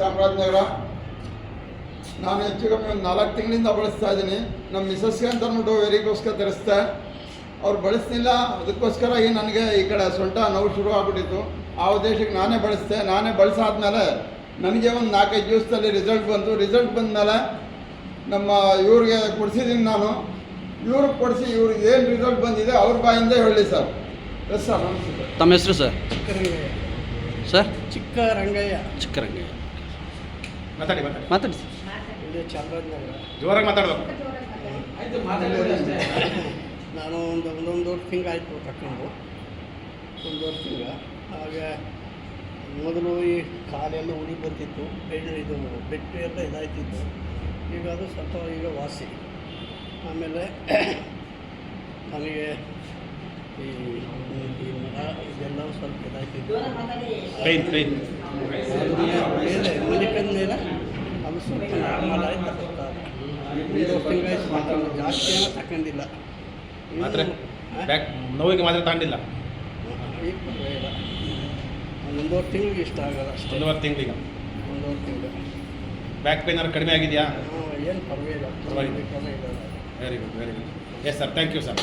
ಚಾಮರಾಜನಗರ. ನಾನು ಹೆಚ್ಚು ಕಮ್ಮಿ ಒಂದು 4 ತಿಂಗಳಿಂದ ಬಳಸ್ತಾ ಇದ್ದೀನಿ. ನಮ್ಮ ಮಿಸಸ್ಗೆ ಅಂತ ಅಂದ್ಬಿಟ್ಟು ವೆರಿಗೋಸ್ಕರ ತರಿಸ್ದೆ, ಅವ್ರು ಬಳಸ್ತಿಲ್ಲ. ಅದಕ್ಕೋಸ್ಕರ ನನಗೆ ಈ ಕಡೆ ಸೊಂಟ ನೋವು ಶುರು ಆಗ್ಬಿಟ್ಟಿತ್ತು. ಆ ಉದ್ದೇಶಕ್ಕೆ ನಾನೇ ಬಳಸಿದೆ. ನಾನೇ ಬಳಸಾದ್ಮೇಲೆ ನನಗೆ ಒಂದು 4-5 ದಿವಸದಲ್ಲಿ ರಿಸಲ್ಟ್ ಬಂತು. ರಿಸಲ್ಟ್ ಬಂದಮೇಲೆ ನಮ್ಮ ಇವ್ರಿಗೆ ಕೊಡಿಸಿದ್ದೀನಿ ನಾನು. ಇವ್ರಿಗೆ ಕೊಡಿಸಿ ಇವ್ರಿಗೆ ಏನು ರಿಸಲ್ಟ್ ಬಂದಿದೆ ಅವ್ರ ಬಾಯಿಂದ ಹೇಳಿ ಸರ್. ಎಸ್ ಸರ್, ನಮಸ್ತೆ. ತಮ್ಮ ಹೆಸರು ಸರ್? ಸರ್ ಚಿಕ್ಕರಂಗಯ್ಯ. ಮಾತಾಡಿ ಇದು ಚಾಮರಾಜನಗರ. ಜೋರಾಗಿ ಮಾತಾಡಬೇಕು. ನಾನು ಒಂದೊಂದೂವರೆ ತಿಂಗಳಾಯಿತು ತಗೊಂಡು, 1.5 ತಿಂಗಳು. ಹಾಗೆ ಮೊದಲು ಈ ಕಾಲೆಲ್ಲ ಉಳಿ ಬರ್ತಿತ್ತು, ಇದು ಬೆಟ್ಟು ಎಲ್ಲ ಇದಾಯ್ತಿತ್ತು. ಈಗ ಅದು ಸ್ವಲ್ಪ ಈಗ ವಾಸಿ. ಆಮೇಲೆ ನಮಗೆ ಈ ಮರ ಇದೆಲ್ಲ ಸ್ವಲ್ಪ ಇದಾಯ್ತಿತ್ತು. ಮೇಲೆ ಮುನಿಕಂದ ಮೇಲೆ ಅದು ಸ್ವಲ್ಪ ನಾರ್ಮಲ್ ಆಯ್ತು. 1 ತಿಂಗಳಾಯ್ತು ಜಾಸ್ತಿ ಏನೋ ತಗೊಂಡಿಲ್ಲ. ಮಾತ್ರೆ ನೋವಿಗೆ ಮಾತ್ರೆ ತಗೊಂಡಿಲ್ಲ? ಈಗ ಪರವಾಗಿಲ್ಲ. 1.5 ತಿಂಗಳಿಗೆ ಇಷ್ಟ ಆಗೋದು ಅಷ್ಟೇ. 1.5 ತಿಂಗಳಿಗೆ 1.5 ತಿಂಗಳು. ಬ್ಯಾಕ್ ಪೇನ್ ಏನಾದ್ರು ಕಡಿಮೆ ಆಗಿದೆಯಾ? ಏನು ಪರವಾಗಿಲ್ಲ. Very good. Yes sir, thank you sir.